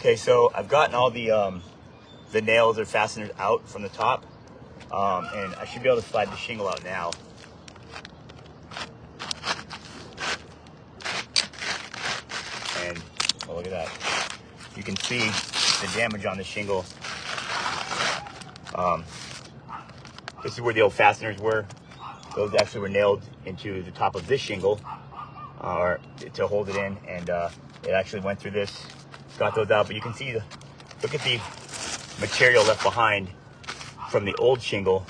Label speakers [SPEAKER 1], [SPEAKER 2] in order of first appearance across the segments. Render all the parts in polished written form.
[SPEAKER 1] Okay, so I've gotten all the nails or fasteners out from the top, and I should be able to slide the shingle out now. And oh, look at that. You can see the damage on the shingle. This is where the old fasteners were. Those actually were nailed into the top of this shingle or to hold it in, and it actually went through this, got those out. But you can see, look at the material left behind from the old shingle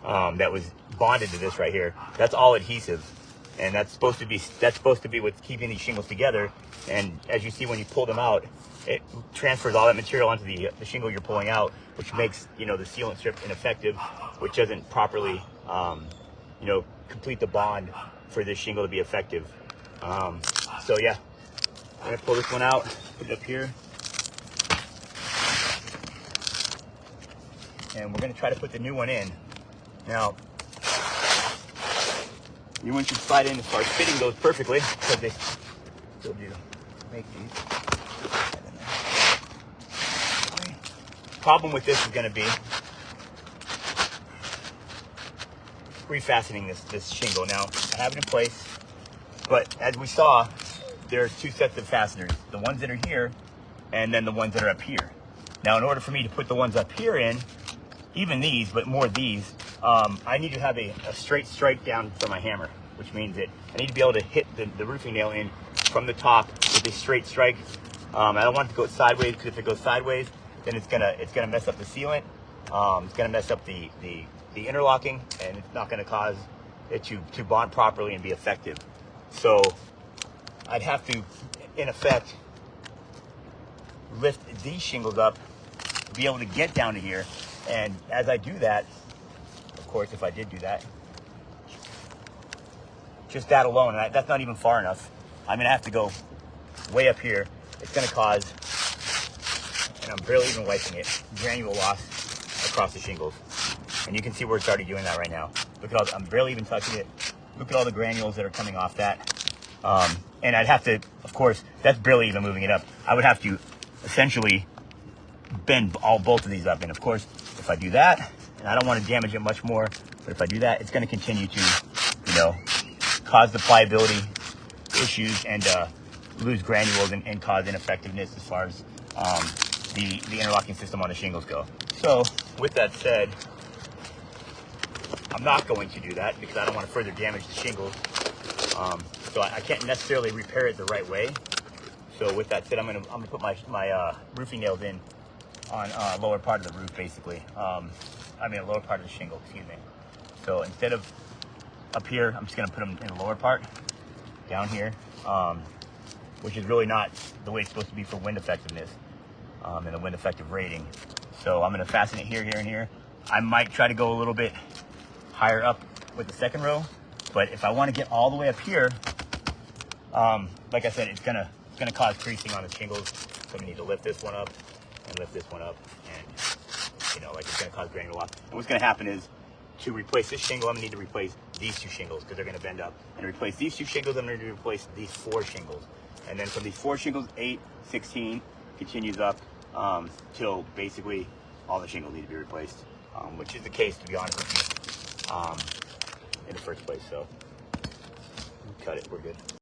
[SPEAKER 1] that was bonded to this right here. That's all adhesive, and that's supposed to be what's keeping these shingles together. And as you see, when you pull them out, it transfers all that material onto the shingle you're pulling out, which makes, you know, the sealant strip ineffective, which doesn't properly you know, complete the bond for this shingle to be effective. So yeah, I'm gonna pull this one out, put it up here, and we're gonna try to put the new one in. Now, new one should slide in as far as fitting goes perfectly, because they still do make these. Problem with this is gonna be refastening this shingle. Now, I have it in place, but as we saw, there's two sets of fasteners, the ones that are here and then the ones that are up here. Now, in order for me to put the ones up here in, even these, but more these, I need to have a straight strike down from my hammer, which means that I need to be able to hit the roofing nail in from the top with a straight strike. I don't want it to go sideways, because if it goes sideways, then it's gonna mess up the sealant. It's gonna mess up the interlocking, and it's not going to cause it to bond properly and be effective. So I'd have to, in effect, lift these shingles up to be able to get down to here. And as I do that, of course, if I did do that, just that alone, and that's not even far enough, I'm going to have to go way up here. It's going to cause, and I'm barely even wiping it, granule loss across the shingles. And you can see where it's already doing that right now. Look at all, I'm barely even touching it. Look at all the granules that are coming off that. And I'd have to, of course, that's barely even moving it up. I would have to essentially bend both of these up. And of course, if I do that, and I don't want to damage it much more, but if I do that, it's going to continue to, you know, cause the pliability issues and lose granules and cause ineffectiveness as far as the interlocking system on the shingles go. So with that said, I'm not going to do that because I don't want to further damage the shingles. So I can't necessarily repair it the right way. So with that said, I'm gonna put my roofing nails in on lower part of the roof, basically. I mean, a lower part of the shingle, excuse me. So instead of up here, I'm just gonna put them in the lower part, down here, which is really not the way it's supposed to be for wind effectiveness and the wind effective rating. So I'm gonna fasten it here, here, and here. I might try to go a little bit higher up with the second row, but if I want to get all the way up here, like I said, it's gonna cause creasing on the shingles. So we need to lift this one up and lift this one up, and you know, like, it's gonna cause granule loss. And what's gonna happen is, to replace this shingle, I'm gonna need to replace these two shingles because they're gonna bend up. And to replace these two shingles, I'm gonna need to replace these 4 shingles. And then from these 4 shingles, 8, 16 continues up till basically all the shingles need to be replaced, which is the case, to be honest with you, in the first place. So cut it, we're good.